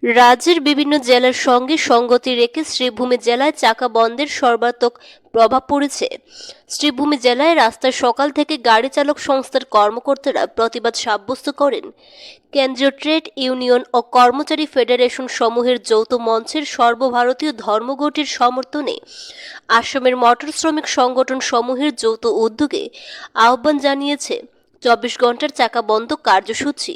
রাজ্যের বিভিন্ন জেলার সঙ্গে সঙ্গতি রেখে শ্রীভূমি জেলায় চাকা বন্ধের সর্বাত্মক প্রভাব পড়েছে। শ্রীভূমি জেলায় রাস্তায় সকাল থেকে গাড়ি চালক সংস্থার কর্মকর্তারা প্রতিবাদ সাব্যস্ত করেন। কেন্দ্রীয় ট্রেড ইউনিয়ন ও কর্মচারী ফেডারেশন সমূহের যৌথ মঞ্চের সর্বভারতীয় ধর্মঘটের সমর্থনে আসামের মোটর শ্রমিক সংগঠন সমূহের যৌথ উদ্যোগে আহ্বান জানিয়েছে 24 ঘন্টার চাকা বন্ধ কার্যসূচি।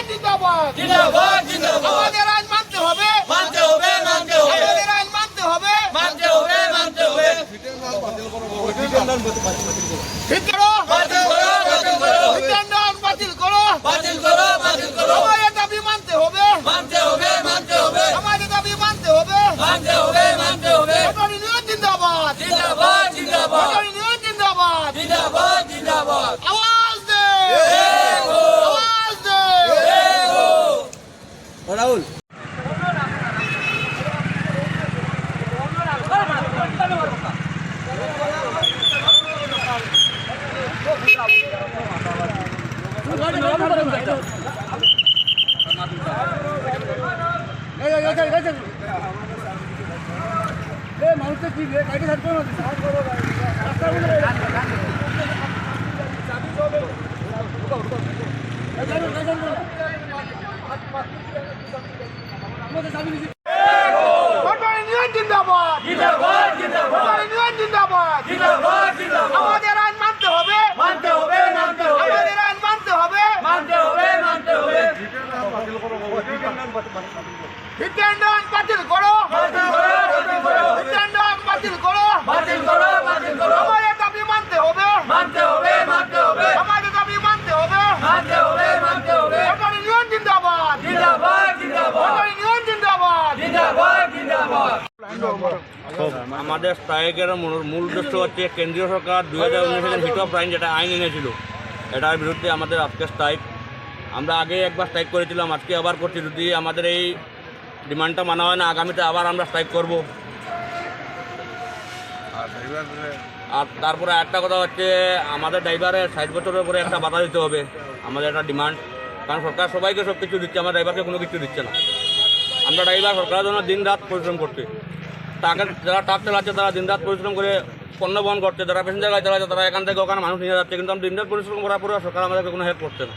जिंदाबाद जिंदाबाद जिंदाबाद আমাদের আইন মানতে হবে মানতে হবে মানতে হবে আমাদের আইন মানতে হবে মানতে হবে মানতে হবে ঠিক করো বাতিল করো বাতিল করো বিধান বাতিল করো বাতিল করো বাতিল করো আমাদের দাবি মানতে হবে মানতে হবে মানতে হবে আমাদের দাবি মানতে হবে মানতে হবে মানতে হবে মোটর ইউনিয়ন জিন্দাবাদ জিন্দাবাদ জিন্দাবাদ মোটর ইউনিয়ন জিন্দাবাদ জিন্দাবাদ জিন্দাবাদ আওয়াজ দে আওয়াজ দে রাহুল মানুষের কি গাড়ি থাকবে জিন্দাবাদ জিন্দাবাদ জিন্দাবাদ জিন্দাবাদ আমাদের আইন মানতে হবে মানতে হবে মানতে হবে আমাদের আইন মানতে হবে মানতে হবে মানতে হবে বিধান বাতিল করো বাতিল করো বাতিল করো বিধান বাতিল করো বাতিল করো বাতিল করো আমাদের দাবি মানতে হবে মানতে হবে মানতে হবে আমাদের দাবি মানতে হবে মানতে হবে মানতে হবে মোটর ইউনিয়ন জিন্দাবাদ জিন্দাবাদ জিন্দাবাদ মোটর ইউনিয়ন জিন্দাবাদ জিন্দাবাদ জিন্দাবাদ আমাদের স্ট্রাইকের মূল উদ্দেশ্য হচ্ছে কেন্দ্রীয় সরকার 2019 হিট অফ আইন যেটা আইন এনেছিল এটার বিরুদ্ধে আমাদের আজকে স্ট্রাইক। আমরা আগে একবার স্ট্রাইক করেছিলাম, আজকে আবার করছি। যদি আমাদের এই ডিমান্ডটা মানা হয় না, আগামীতে আবার আমরা স্ট্রাইক করব। আর তারপরে একটা কথা হচ্ছে আমাদের ড্রাইভারের 60 বছরের পরে একটা বাধা দিতে হবে, আমাদের একটা ডিমান্ড। কারণ সরকার সবাইকে সব কিছু দিচ্ছে, আমার ড্রাইভারকে কোনো কিছু দিচ্ছে না। আমরা ড্রাইভার সরকারের জন্য দিন রাত পরিশ্রম করছে। যারা ট্রাক চালাচ্ছে তারা দিন রাত পরিশ্রম করে পণ্য বহন করছে, যারা প্যাসেঞ্জার গাড়ি চালাচ্ছে তারা এখান থেকে ওখানে মানুষ নিয়ে যাচ্ছে, কিন্তু আমরা দিন রাত পরিশ্রম করার পরেও সরকার আমাদেরকে কোনো হেল্প করছে না।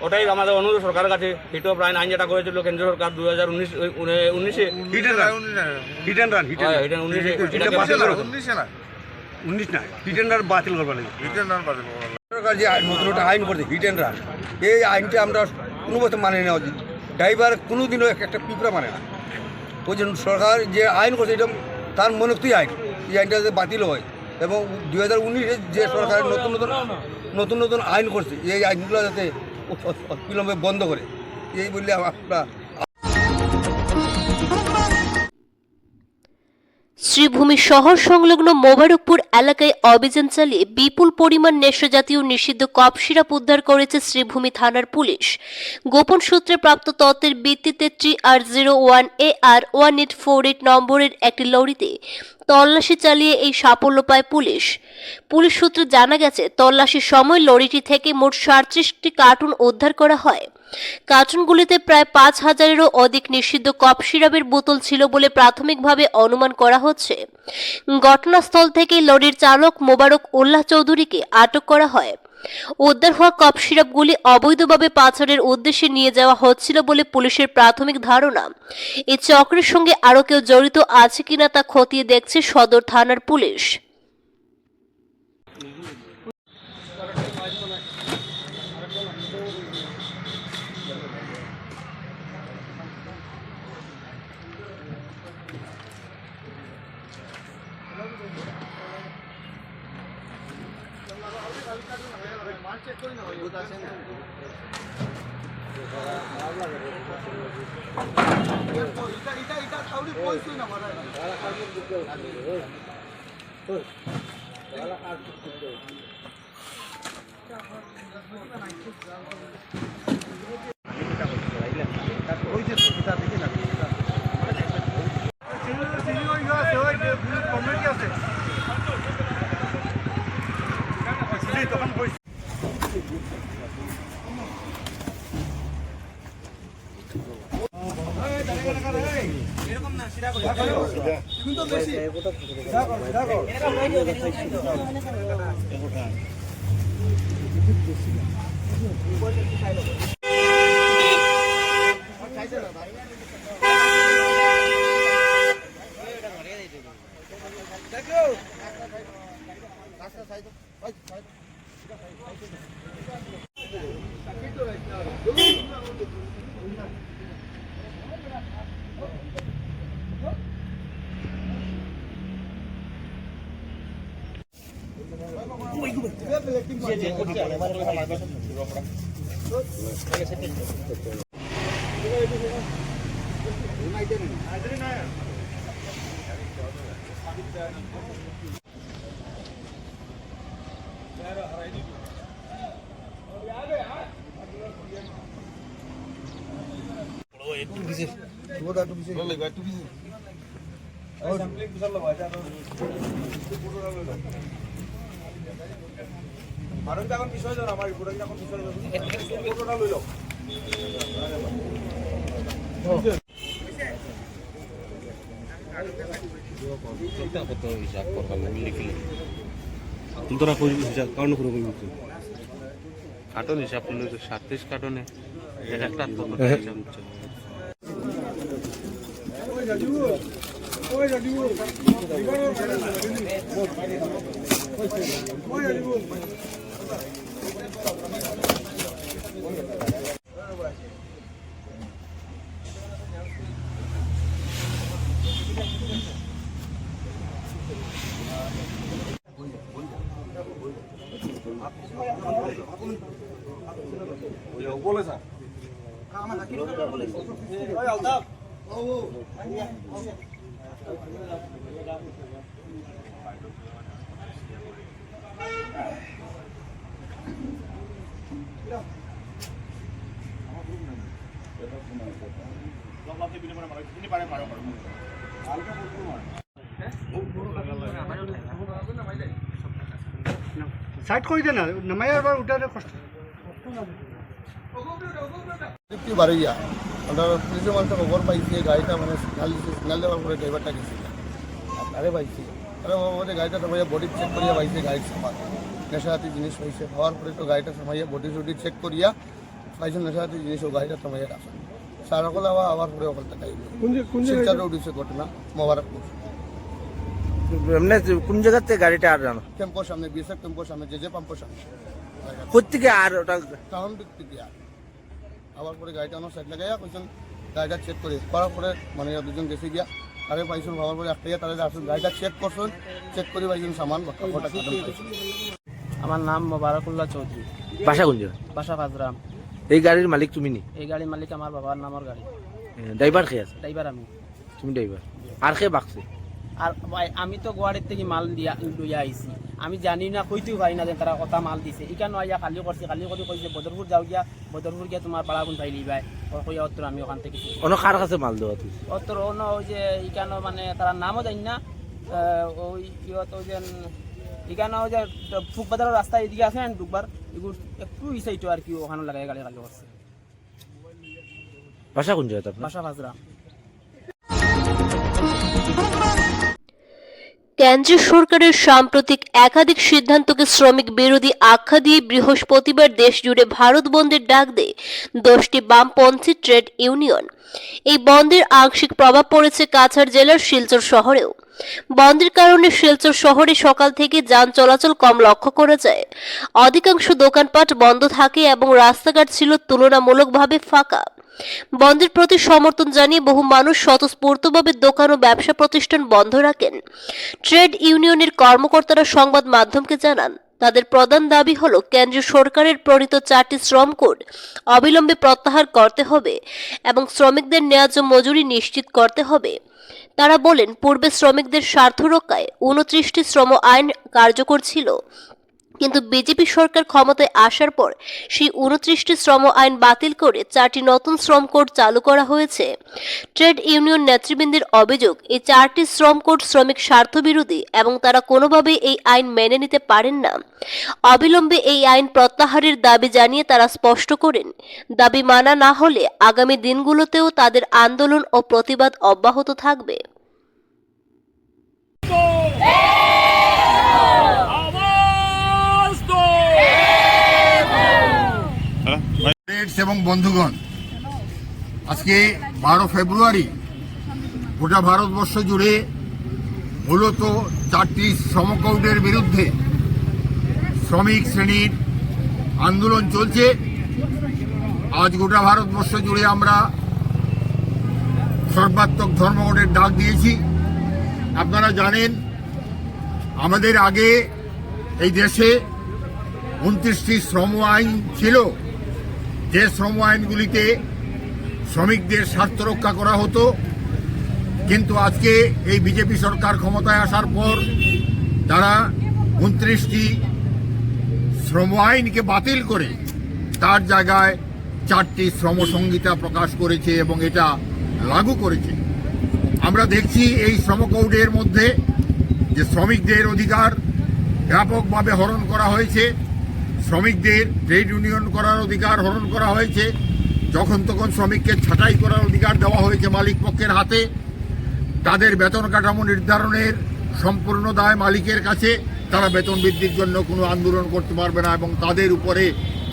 ওটাই আমাদের অনুরোধ সরকারের কাছে। হিট অফ আইন যেটা করেছিল কেন্দ্রীয় সরকার 2019 হিট অ্যান্ড রান বাতিল করবার লাগে। সরকার যে নতুন একটা আইন করছে হিট অ্যান্ড রান, এই আইনটা আমরা কোনো বছর মানে নেওয়া উচিত। ড্রাইভার কোনোদিনও একটা পিঁপড়া মানে না। ওই জন্য সরকার যে আইন করছে এটা তার মনোক্তই আইন, এই আইনটা যাতে বাতিল হয় এবং 2019 যে সরকার নতুন নতুন আইন করছে এই আইনগুলো যাতে বিলম্বে বন্ধ করে, এই বললে আমরা শ্রীভূমি শহর সংলগ্ন মোবারকপুর এলাকায় অভিযান চালিয়ে বিপুল পরিমাণ নেশাজাতীয় নিষিদ্ধ কফ সিরাপ উদ্ধার করেছে শ্রীভূমি থানার পুলিশ। গোপন সূত্রে প্রাপ্ত তথ্যের ভিত্তিতে TR01AR1848 নম্বরের একটি লরিতে তল্লাশি চালিয়ে এই সাফল্য পায় পুলিশ। পুলিশ সূত্রে জানা গেছে, তল্লাশির সময় লরিটি থেকে মোট 37টি কার্টুন উদ্ধার করা হয়। কার্টুনগুলিতে প্রায় 5,000-এরও অধিক নিষিদ্ধ কফ সিরাপের বোতল ছিল বলে প্রাথমিকভাবে অনুমান করা হচ্ছে। ঘটনাস্থল থেকে লরির চালক মোবারক উল্লাহ চৌধুরীকে আটক করা হয়। উদ্ধার হওয়া কফ সিরাপগুলি অবৈধভাবে পাচারের উদ্দেশ্যে নিয়ে যাওয়া হচ্ছিল বলে পুলিশের প্রাথমিক ধারণা। এই চক্রের সঙ্গে আরও কেউ জড়িত আছে কিনা তা খতিয়ে দেখছে সদর থানার পুলিশ। কার্টন হিসাব করলে 37 কার্টনে একটা সাইড করে দে না নামাই আবার উঠাতে কষ্ট বাড়িয়া আমরা পুলিশের মানুষের খবর পাইছে গাড়িটা মানে সিগনাল দেওয়ার পরে ড্রাইভারটা গেছিল আর তারে পাইছে তারা বাবা গাড়িটা তোমার বডি চেক করিয়া পাইছে গাড়ির সামান নেশাহাতি জিনিস পাইছে হওয়ার পরে তো গাড়িটা সামাইয়া বডি টডি চেক করিয়া পাইছে নেশাহাতি জিনিস ও গাড়িটা তোমাইয়া রাখা সার সকল আবার পরে অকলটা গাড়ি শিলচর রোড হচ্ছে ঘটনা মোবারকপুর এমনি কোন জায়গাতে গাড়িটা আর জানো টেম্পোর সামনে বিএসএফ টেম্পোর সামনে যে পাম্পোর সামনে কোথেকে আর ওটা টাউন দিক থেকে আবার পরে গাড়িটা আমার সাইড লাগাইয়া কইছেন গাড়িটা চেক করে করার পরে মানে দুজন গেছে গিয়া তারে পাইছেন ভাবার পরে একটা তারা আসুন গাড়িটা চেক করছেন চেক করে পাইছেন সামান আমার নাম মোবারকুল্লাহ চৌধুরী। বাসা কোন জায়গা? বাসা বাজরাম। এই গাড়ির মালিক তুমি নি? এই গাড়ির মালিক আমার বাবার নামের গাড়ি। ড্রাইভার খেয়ে আছে? ড্রাইভার আমি। তুমি ড্রাইভার। আর খেয়ে বাকছে? আর ভাই আমি তো গুয়াহাটির থেকে মাল লইয়া আইছি, আমি জানি না কইতেও পারি না যে তারা কথা মাল দিছে। এখানে আইয়া খালি করছি, খালি করে কইছে বদরপুর যাও গিয়া, বদরপুর গিয়া তোমার পাড়া গুণ পাইলি ভাই কইয়া অত্র আমি ওখান থেকে অন্য কার কাছে মাল দেওয়া তুই? অত্র অন্য ওই যে এখানে মানে তারা নামও জানি না, ওই ইয়ত ওই যে এখানে ওই যে ফুকবাজারের রাস্তা এদিকে আছে না ঢুকবার, এগুলো একটু ই সাইটো আর কি ওখানে লাগাই গাড়ি খালি করছে। বাসা কোন জায়গায় আপনার? বাসা ফাজরা। কেন্দ্রীয় সরকারের সাম্প্রতিক একাধিক সিদ্ধান্তকে শ্রমিক বিরোধী আখ্যা দিয়ে বৃহস্পতিবার দেশজুড়ে ভারত বন্ধের ডাক দেয় 10টি বামপন্থী ট্রেড ইউনিয়ন। এই বন্ধের আংশিক প্রভাব পড়েছে কাছাড় জেলার শিলচর শহরেও। বন্ধের কারণে শিলচর শহরে সকাল থেকে যান চলাচল কম লক্ষ্য করা যায়। অধিকাংশ দোকানপাট বন্ধ থাকে এবং রাস্তাঘাট ছিল তুলনামূলকভাবে ফাঁকা। বন্ধের প্রতি সমর্থন জানিয়ে বহু মানুষ স্বতঃস্ফূর্তভাবে দোকান ও ব্যবসা প্রতিষ্ঠান বন্ধ রাখেন। ট্রেড ইউনিয়নের কর্মকর্তারা সংবাদ মাধ্যমকে জানান, তাদের প্রধান দাবি হলো কেন্দ্রীয় সরকারের প্রণীত 4টি শ্রম কোড অবিলম্বে প্রত্যাহার করতে হবে এবং শ্রমিকদের ন্যায্য মজুরি নিশ্চিত করতে হবে। তারা বলেন, পূর্বে শ্রমিকদের স্বার্থ রক্ষায় 29টি শ্রম আইন কার্যকর ছিল, কিন্তু বিজেপি সরকার ক্ষমতায় আসার পর সেই 29টি শ্রম আইন বাতিল করে 4টি নতুন শ্রম কোড চালু করা হয়েছে। ট্রেড ইউনিয়ন নেতৃবৃন্দের অভিযোগ, এই 4টি শ্রম কোড শ্রমিক স্বার্থ বিরোধী এবং তারা কোনোভাবেই এই আইন মেনে নিতে পারেন না। অবিলম্বে এই আইন প্রত্যাহারের দাবি জানিয়ে তারা স্পষ্ট করেন, দাবি মানা না হলে আগামী দিনগুলোতেও তাদের আন্দোলন ও প্রতিবাদ অব্যাহত থাকবে। এবং বন্ধুগণ, আজকে 12 ফেব্রুয়ারি গোটা ভারতবর্ষ জুড়ে মূলত 4টি শ্রম কোডের বিরুদ্ধে শ্রমিক শ্রেণীর আন্দোলন চলছে। আজ গোটা ভারতবর্ষ জুড়ে আমরা সর্বাত্মক ধর্মঘটের ডাক দিয়েছি। আপনারা জানেন, আমাদের আগে এই দেশে 29টি শ্রম আইন ছিল, যে শ্রম আইনগুলিতে শ্রমিকদের স্বার্থ রক্ষা করা হতো। কিন্তু আজকে এই বিজেপি সরকার ক্ষমতায় আসার পর তারা 29টি শ্রম আইনকে বাতিল করে তার জায়গায় 4টি শ্রম সংহিতা প্রকাশ করেছে এবং এটা লাগু করেছে। আমরা দেখছি এই শ্রম কোডের মধ্যে যে শ্রমিকদের অধিকার ব্যাপকভাবে হরণ করা হয়েছে, শ্রমিকদের ট্রেড ইউনিয়ন করার অধিকার হরণ করা হয়েছে, যখন তখন শ্রমিককে ছাঁটাই করার অধিকার দেওয়া হয়েছে মালিক পক্ষের হাতে। তাদের বেতন কাঠামো নির্ধারণের সম্পূর্ণ দায় মালিকের কাছে, তারা বেতন বৃদ্ধির জন্য কোনো আন্দোলন করতে পারবে না এবং তাদের উপরে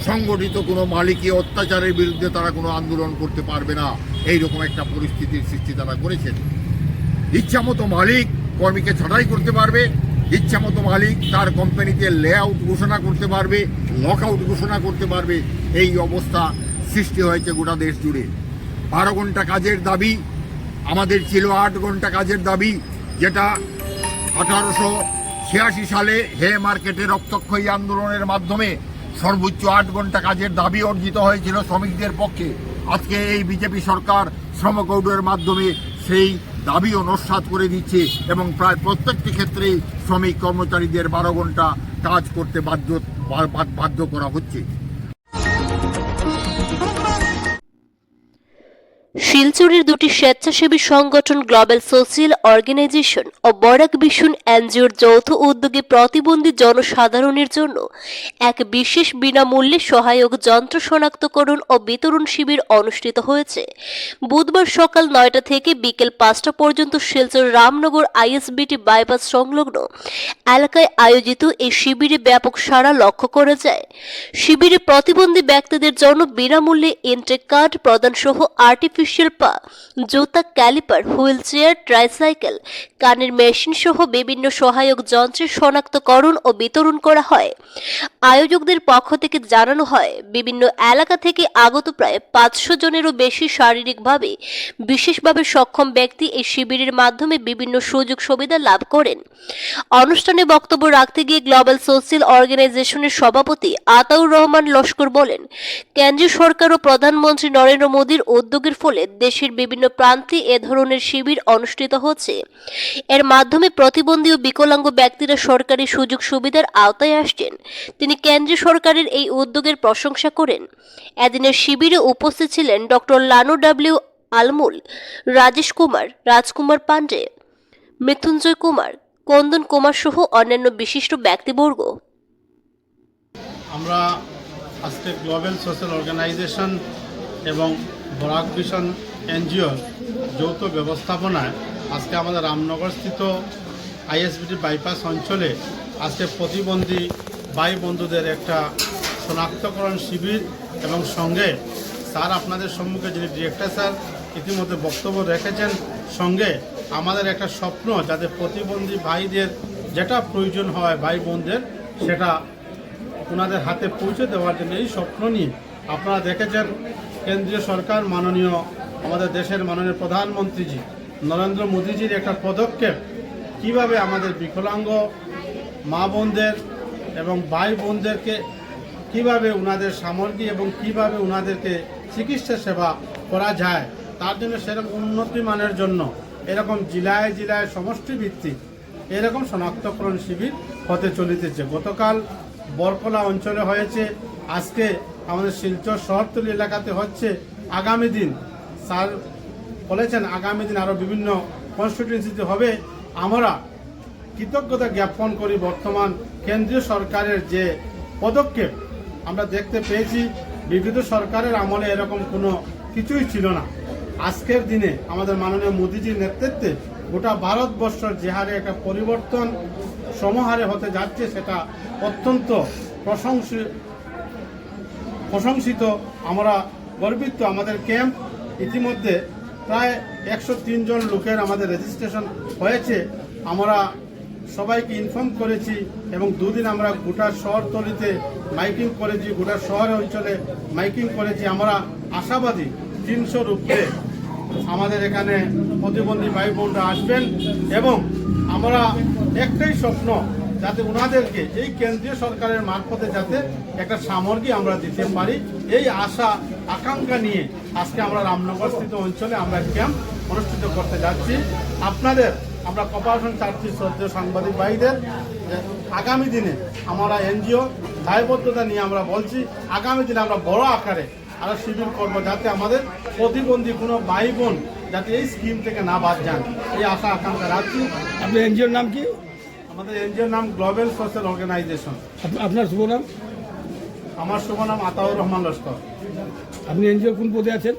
সংগঠিত কোনো মালিকি অত্যাচারের বিরুদ্ধে তারা কোনো আন্দোলন করতে পারবে না। এইরকম একটা পরিস্থিতির সৃষ্টি তারা করেছেন। ইচ্ছামতো মালিক কর্মীকে ছাঁটাই করতে পারবে, ইচ্ছামতো মালিক তার কোম্পানিতে লে আউট ঘোষণা করতে পারবে, লক আউট ঘোষণা করতে পারবে। এই অবস্থা সৃষ্টি হয়েছে গোটা দেশ জুড়ে। 12 ঘন্টা কাজের দাবি আমাদের ছিল, 8 ঘন্টা কাজের দাবি, যেটা 1886 সালে হে মার্কেটে রক্তক্ষয়ী আন্দোলনের মাধ্যমে সর্বোচ্চ 8 ঘন্টা কাজের দাবি অর্জিত হয়েছিল শ্রমিকদের পক্ষে। আজকে এই বিজেপি সরকার শ্রম কোডের মাধ্যমে সেই দাবিও নস্যাৎ করে দিচ্ছে এবং প্রায় প্রত্যেকটি ক্ষেত্রেই শ্রমিক কর্মচারীদের 12 ঘন্টা কাজ করতে বাধ্য করা হচ্ছে। শিলচরের দুটি স্বেচ্ছাসেবী সংগঠন গ্লোবাল সোশিয়াল অর্গানাইজেশন ও বরাক ভিশন এনজিওর যৌথ উদ্যোগে প্রতিবন্ধী জনসাধারণের জন্য এক বিশেষ বিনামূল্যে সহায়ক যন্ত্র শনাক্তকরণ ও বিতরণ শিবির অনুষ্ঠিত হয়েছে। বুধবার সকাল 9টা থেকে বিকেল 5টা পর্যন্ত শিলচর রামনগর আইএসবিটি বাইপাস সংলগ্ন এলাকায় আয়োজিত এই শিবিরে ব্যাপক সাড়া লক্ষ্য করা যায়। শিবিরে প্রতিবন্ধী ব্যক্তিদের জন্য বিনামূল্যে ইনটেক কার্ড প্রদান সহ আর্টিফিশিয়াল পা, জুতা, ক্যালিপার, হুইল চেয়ার, ট্রাইসাইকেল, কানের মেশিন সহ বিভিন্ন সহায়ক যন্ত্রের শনাক্তকরণ ও বিতরণ করা হয়। আয়োজকদের পক্ষ থেকে জানানো হয়, বিভিন্ন এলাকা থেকে আগত প্রায় 500 জনেরও বেশি শারীরিকভাবে বিশেষভাবে সক্ষম ব্যক্তি এই শিবিরের মাধ্যমে বিভিন্ন সুযোগ সুবিধা লাভ করেন। অনুষ্ঠানে বক্তব্য রাখতে গিয়ে গ্লোবাল সোশ্যাল অর্গানাইজেশনের সভাপতি আতাউর রহমান লস্কর বলেন, কেন্দ্রীয় সরকার ও প্রধানমন্ত্রী নরেন্দ্র মোদীর উদ্যোগের ফলে দেশের বিভিন্ন প্রান্তে এ ধরনের শিবির অনুষ্ঠিত হচ্ছে। এর মাধ্যমে প্রতিবন্ধী ও বিকলাঙ্গ ব্যক্তিরা সরকারি সুযোগ সুবিধার আওতায় আসছেন। তিনি কেন্দ্রীয় সরকারের এই উদ্যোগের প্রশংসা করেন। এদিনের শিবিরে উপস্থিত ছিলেন ডক্টর লানু ডাব্লিউ আলমুল, রাজেশ কুমার, রাজকুমার পান্ডে, মৃত্যুঞ্জয় কুমার, কন্দন কুমার সহ অন্যান্য বিশিষ্ট ব্যক্তিবর্গ। আমরা আজকে গ্লোবাল সোশ্যাল অর্গানাইজেশন এবং বরাক মিশন এনজিওর যৌথ ব্যবস্থাপনায় আজকে আমাদের রামনগরস্থিত আইএসবিটি বাইপাস অঞ্চলে আজকে প্রতিবন্ধী ভাই বন্ধুদের একটা শনাক্তকরণ শিবির এবং সঙ্গে স্যার আপনাদের সম্মুখে যিনি ডিরেক্টর স্যার ইতিমধ্যে বক্তব্য রেখেছেন, সঙ্গে আমাদের একটা স্বপ্ন যাতে প্রতিবন্ধী ভাইদের যেটা প্রয়োজন হয় ভাই বোনদের সেটা ওনাদের হাতে পৌঁছে দেওয়ার জন্য এই স্বপ্ন নিয়ে আপনারা দেখেছেন কেন্দ্রীয় সরকার মাননীয় আমাদের দেশের মাননীয় প্রধানমন্ত্রীজি নরেন্দ্র মোদীজির একটা পদক্ষেপ কিভাবে আমাদের বিকলাঙ্গ মা বোনদের এবং ভাই বোনদেরকে কিভাবে ওনাদের সামগ্রী এবং কিভাবে ওনাদেরকে চিকিৎসা সেবা করা যায় তার জন্য সেরকম উন্নতি মানের জন্য এরকম জেলায় জেলায় সমষ্টি ভিত্তিক এরকম শনাক্তকরণ শিবির হতে চলিতেছে। গতকাল বরকলা অঞ্চলে হয়েছে, আজকে আমাদের শিলচর শহরতলি এলাকাতে হচ্ছে। আগামী দিন স্যার বলেছেন আগামী দিন আরও বিভিন্ন কনস্টিটিউয়েন্সিতে হবে। আমরা কৃতজ্ঞতা জ্ঞাপন করি বর্তমান কেন্দ্রীয় সরকারের যে পদক্ষেপ আমরা দেখতে পেয়েছি। বিগত সরকারের আমলে এরকম কোনো কিছুই ছিল না। আজকের দিনে আমাদের মাননীয় মোদীজির নেতৃত্বে গোটা ভারতবর্ষের যে হারে একটা পরিবর্তন সমহারে হতে যাচ্ছে সেটা অত্যন্ত প্রশংসিত। আমরা গর্বিত। আমাদের ক্যাম্প ইতিমধ্যে প্রায় 103 জন লোকের আমাদের রেজিস্ট্রেশন হয়েছে। আমরা সবাইকে ইনফর্ম করেছি এবং দুদিন আমরা গোটা শহরতলিতে মাইকিং করেছি, গোটা শহর অঞ্চলে মাইকিং করেছি। আমরা আশাবাদী 300 উপরে আমাদের এখানে প্রতিবন্ধী ভাই বোনরা আসবেন এবং আমরা একটাই স্বপ্ন যাতে ওনাদেরকে এই কেন্দ্রীয় সরকারের মারফতে যাতে একটা সামগ্রী আমরা দিতে পারি, এই আশা আকাঙ্ক্ষা নিয়ে আজকে আমরা রামনগরস্থিত অঞ্চলে আমরা ক্যাম্প অনুষ্ঠিত করতে যাচ্ছি। আপনাদের আমরা কর্পোরেশন চাচ্ছি শ্রদ্ধেয় সাংবাদিক ভাইদের আগামী দিনে আমরা এনজিও দায়বদ্ধতা নিয়ে আমরা বলছি আগামী দিনে আমরা বড় আকারে আরও শিবির করবো যাতে আমাদের প্রতিবন্ধী কোনো ভাই বোন যাতে এই স্কিম থেকে না বাদ যান, এই আশা আকাঙ্ক্ষা রাখছি। আপনার এনজিওর নাম কি? আমাদের এনজিওর নাম গ্লোবাল সোশ্যাল অর্গানাইজেশন। আপনার শুভ নাম? আমার শুভ নাম আতাউর রহমান লস্কর। আপনি এনজিও কোন পদে আছেন?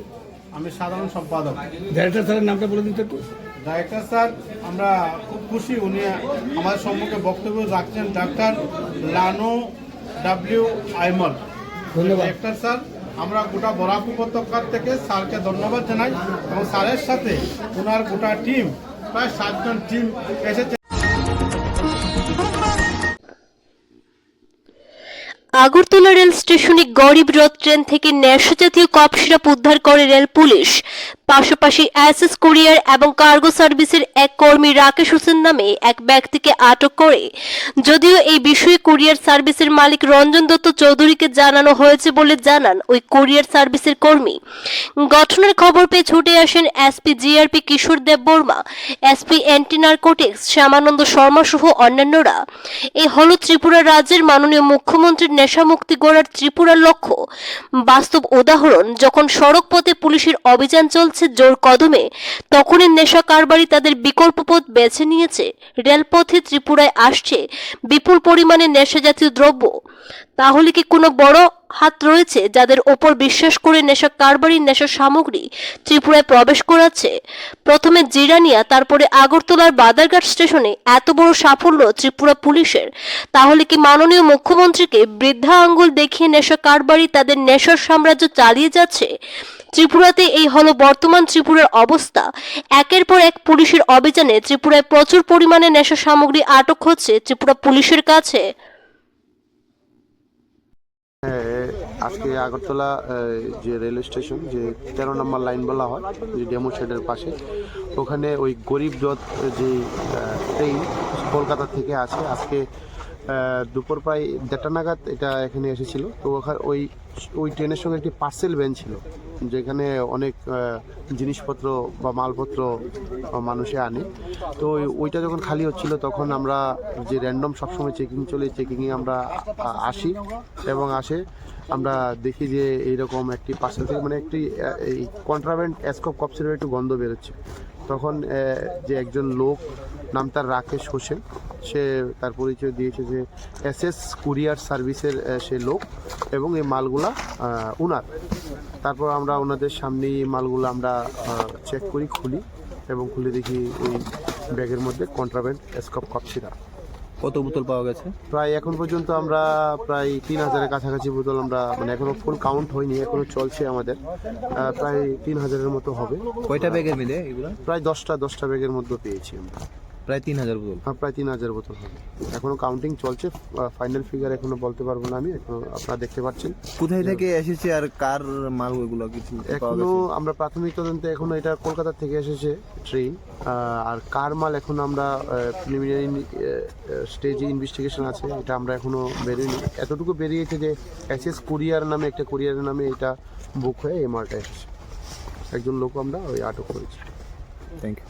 আমি সাধারণ সম্পাদক। ডাইরেক্টর স্যারের নামটা বলে দিন একটু। ডাইরেক্টর স্যার আমরা খুব খুশি, উনি আমাদের সম্মুখে বক্তব্য রাখছেন ডাক্তার লানু ডাব্লিউ আলমুল। ধন্যবাদ ডাইরেক্টর স্যার। আমরা গোটা বরাক উপত্যকার থেকে স্যারকে ধন্যবাদ জানাই এবং স্যারের সাথে ওনার গোটা টিম প্রায় 7 জন টিম এসেছে। আগরতলা রেল স্টেশনে গরিব রথ ট্রেন থেকে নেশা জাতীয় কফ সিরাপ উদ্ধার করে রেল পুলিশ। পাশাপাশি এসএস কুরিয়ার এবং কার্গো সার্ভিসের এক কর্মী রাকেশ হোসেন নামে এক ব্যক্তিকে আটক করে। যদিও এই বিষয়ে কুরিয়ার সার্ভিসের মালিক রঞ্জন দত্ত চৌধুরীকে জানানো হয়েছে বলে জানান ওই কুরিয়ার সার্ভিসের কর্মী। ঘটনার খবর পেয়ে ছুটে আসেন SP GRP Kishore Deb Barma, SP anti narcotics Shyamananda Sharma সহ অন্যান্যরা। এই হল ত্রিপুরা রাজ্যের মাননীয় মুখ্যমন্ত্রীর নেশামুক্তি গড়ার ত্রিপুরার লক্ষ্য। বাস্তব উদাহরণ, যখন সড়ক পথে পুলিশের অভিযান চলছে জোর কদমে, তখনই নেশা কারবারি তাদের বিকল্প পথ বেছে নিয়েছে। রেলপথে ত্রিপুরায় আসছে বিপুল পরিমাণে নেশা জাতীয় দ্রব্য। তাহলে কি কোনো বড় হাত রয়েছে যাদের ওপর বিশ্বাস করে নেশা কারবারি নেশা সামগ্রী ত্রিপুরায় প্রবেশ করাচ্ছে? প্রথমে জিরানিয়া, তারপরে আগরতলার বাদারঘাট স্টেশনে এত বড় সাফল্য ত্রিপুরা পুলিশের। তাহলে কি মাননীয় মুখ্যমন্ত্রীকে বৃদ্ধা আঙ্গুল দেখিয়ে নেশা কারবারি তাদের নেশার সাম্রাজ্য চালিয়ে যাচ্ছে? ত্রিপুরাতে এই হলো বর্তমান ত্রিপুরার অবস্থা। একের পর এক পুলিশের অভিযানে ত্রিপুরায় প্রচুর পরিমাণে নেশা সামগ্রী আটক হচ্ছে ত্রিপুরা পুলিশের কাছে। আজকে আগরতলা যে রেল স্টেশন, যে 13 নম্বর লাইন বলা হয়, যে ডেমো শেডের পাশে, ওখানে ওই গরিব রথ যে ট্রেন কলকাতা থেকে আছে, আজকে দুপুর প্রায় 1:30 নাগাদ এটা এখানে এসেছিল। তো ওই ট্রেনের সঙ্গে একটি পার্সেল ভ্যান ছিল, যেখানে অনেক জিনিসপত্র বা মালপত্র মানুষে আনে। তো ওইটা যখন খালি হচ্ছিল, তখন আমরা যে র্যান্ডম সবসময় চেকিং চলে, চেকিংয়ে আমরা আসি এবং আমরা দেখি যে এইরকম একটি পার্সেল থেকে মানে একটি এই কন্ট্রাব্যান্ড এসকপ কপসের একটু গন্ধ বেরোচ্ছে। তখন যে একজন লোক, নাম তার রাকেশ হোসেন, সে তার পরিচয় দিয়েছে যে এসএস কুরিয়ার সার্ভিসের সে লোক এবং এই মালগুলা উনার। তারপর আমরা ওনাদের সামনেই মালগুলো আমরা চেক করি, খুলি এবং খুলে দেখি ওই ব্যাগের মধ্যে কন্ট্রাব্যান্ড এসকপ কপসিরা। কত বোতল পাওয়া গেছে? প্রায় এখন পর্যন্ত আমরা প্রায় 3000-এর কাছাকাছি বোতল আমরা, মানে এখনো ফুল কাউন্ট হয়নি, এখনো চলছে আমাদের, প্রায় 3000-এর মতো হবে। কয়টা ব্যাগের মিলে এগুলো? প্রায় 10টা ব্যাগের মধ্যে পেয়েছি আমরা। প্রায় 3000 বোতল। হ্যাঁ, প্রায় 3000 বোতল হবে। এখনো কাউন্টিং চলছে, ফাইনাল ফিগার এখনো বলতে পারবো না আমি, এখনো আপনারা দেখতে পাচ্ছেন। কোথায় থেকে এসেছে আর কার মাল ওইগুলো কিছু এখনো আমরা প্রাথমিক তদন্তে এখনো এটা কলকাতা থেকে এসেছে ট্রেন, আর কার মাল এখন আমরা প্রিলিমিনারি স্টেজে ইনভেস্টিগেশন আছে, এটা আমরা এখনো বেরোয়নি। এতটুকু বেরিয়েছে যে এসএস কুরিয়ার নামে একটা কুরিয়ারের নামে এটা বুক হয়ে এই মালটা এসেছে। একজন লোক আমরা ওই আটক করেছি। Thank you.